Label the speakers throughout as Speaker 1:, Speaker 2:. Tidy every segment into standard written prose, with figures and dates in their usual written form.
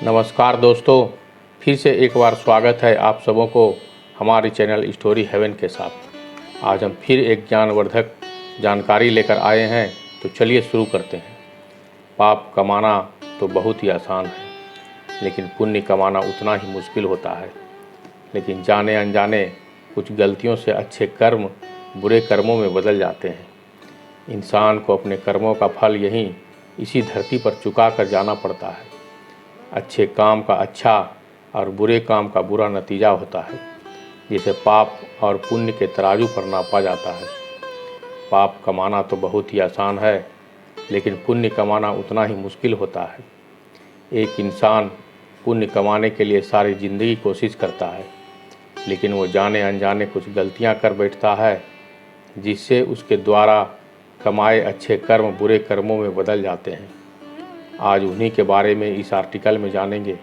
Speaker 1: नमस्कार दोस्तों, फिर से एक बार स्वागत है आप सबों को हमारे चैनल स्टोरी हेवन के साथ। आज हम फिर एक ज्ञानवर्धक जानकारी लेकर आए हैं, तो चलिए शुरू करते हैं। पाप कमाना तो बहुत ही आसान है, लेकिन पुण्य कमाना उतना ही मुश्किल होता है। लेकिन जाने अनजाने कुछ गलतियों से अच्छे कर्म बुरे कर्मों में बदल जाते हैं। इंसान को अपने कर्मों का फल यहीं इसी धरती पर चुका कर जाना पड़ता है। अच्छे काम का अच्छा और बुरे काम का बुरा नतीजा होता है, जिसे पाप और पुण्य के तराजू पर नापा जाता है। पाप कमाना तो बहुत ही आसान है, लेकिन पुण्य कमाना उतना ही मुश्किल होता है। एक इंसान पुण्य कमाने के लिए सारी ज़िंदगी कोशिश करता है, लेकिन वो जाने अनजाने कुछ गलतियां कर बैठता है, जिससे उसके द्वारा कमाए अच्छे कर्म बुरे कर्मों में बदल जाते हैं। आज उन्हीं के बारे में इस आर्टिकल में जानेंगे।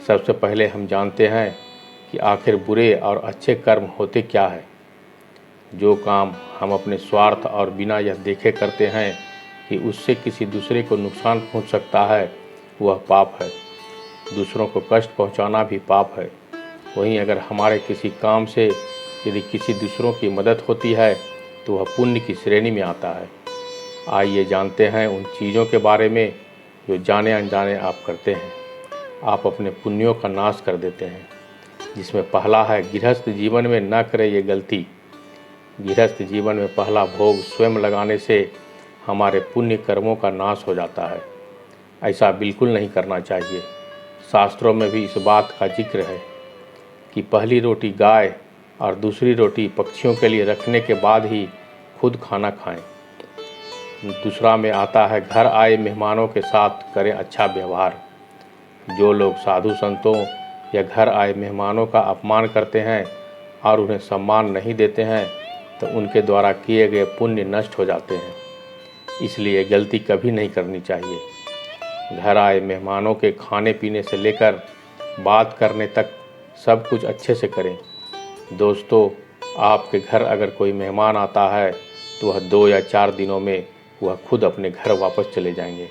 Speaker 1: सबसे पहले हम जानते हैं कि आखिर बुरे और अच्छे कर्म होते क्या है। जो काम हम अपने स्वार्थ और बिना यह देखे करते हैं कि उससे किसी दूसरे को नुकसान पहुंच सकता है, वह पाप है। दूसरों को कष्ट पहुंचाना भी पाप है। वहीं अगर हमारे किसी काम से यदि किसी दूसरों की मदद होती है, तो वह पुण्य की श्रेणी में आता है। आइए जानते हैं उन चीज़ों के बारे में जो जाने अनजाने आप करते हैं। आप अपने पुण्यों का नाश कर देते हैं, जिसमें पहला है गृहस्थ जीवन में न करें ये गलती। गृहस्थ जीवन में पहला भोग स्वयं लगाने से हमारे पुण्य कर्मों का नाश हो जाता है। ऐसा बिल्कुल नहीं करना चाहिए। शास्त्रों में भी इस बात का जिक्र है कि पहली रोटी गाय और दूसरी रोटी पक्षियों के लिए रखने के बाद ही खुद खाना खाएं। दूसरा में आता है घर आए मेहमानों के साथ करें अच्छा व्यवहार। जो लोग साधु संतों या घर आए मेहमानों का अपमान करते हैं और उन्हें सम्मान नहीं देते हैं, तो उनके द्वारा किए गए पुण्य नष्ट हो जाते हैं। इसलिए गलती कभी नहीं करनी चाहिए। घर आए मेहमानों के खाने पीने से लेकर बात करने तक सब कुछ अच्छे से करें। दोस्तों, आपके घर अगर कोई मेहमान आता है तो वह 2 या 4 दिनों में वह खुद अपने घर वापस चले जाएंगे,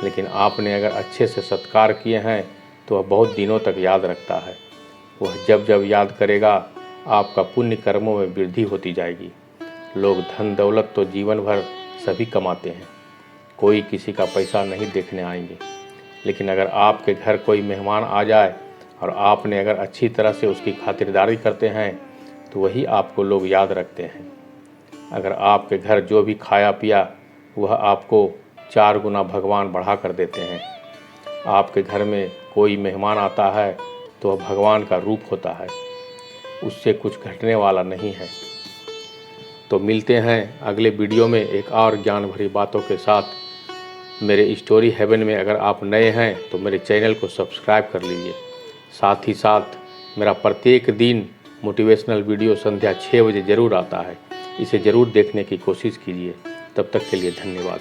Speaker 1: लेकिन आपने अगर अच्छे से सत्कार किए हैं तो वह बहुत दिनों तक याद रखता है। वह जब जब याद करेगा, आपका पुण्य कर्मों में वृद्धि होती जाएगी। लोग धन दौलत तो जीवन भर सभी कमाते हैं, कोई किसी का पैसा नहीं देखने आएंगे, लेकिन अगर आपके घर कोई मेहमान आ जाए और आपने अगर अच्छी तरह से उसकी खातिरदारी करते हैं, तो वही आपको लोग याद रखते हैं। अगर आपके घर जो भी खाया पिया वह आपको 4 गुना भगवान बढ़ा कर देते हैं। आपके घर में कोई मेहमान आता है तो वह भगवान का रूप होता है, उससे कुछ घटने वाला नहीं है। तो मिलते हैं अगले वीडियो में एक और ज्ञान भरी बातों के साथ। मेरे स्टोरी हेवन में अगर आप नए हैं तो मेरे चैनल को सब्सक्राइब कर लीजिए। साथ ही साथ मेरा प्रत्येक दिन मोटिवेशनल वीडियो संध्या 6 बजे ज़रूर आता है, इसे ज़रूर देखने की कोशिश कीजिए। तब तक के लिए धन्यवाद।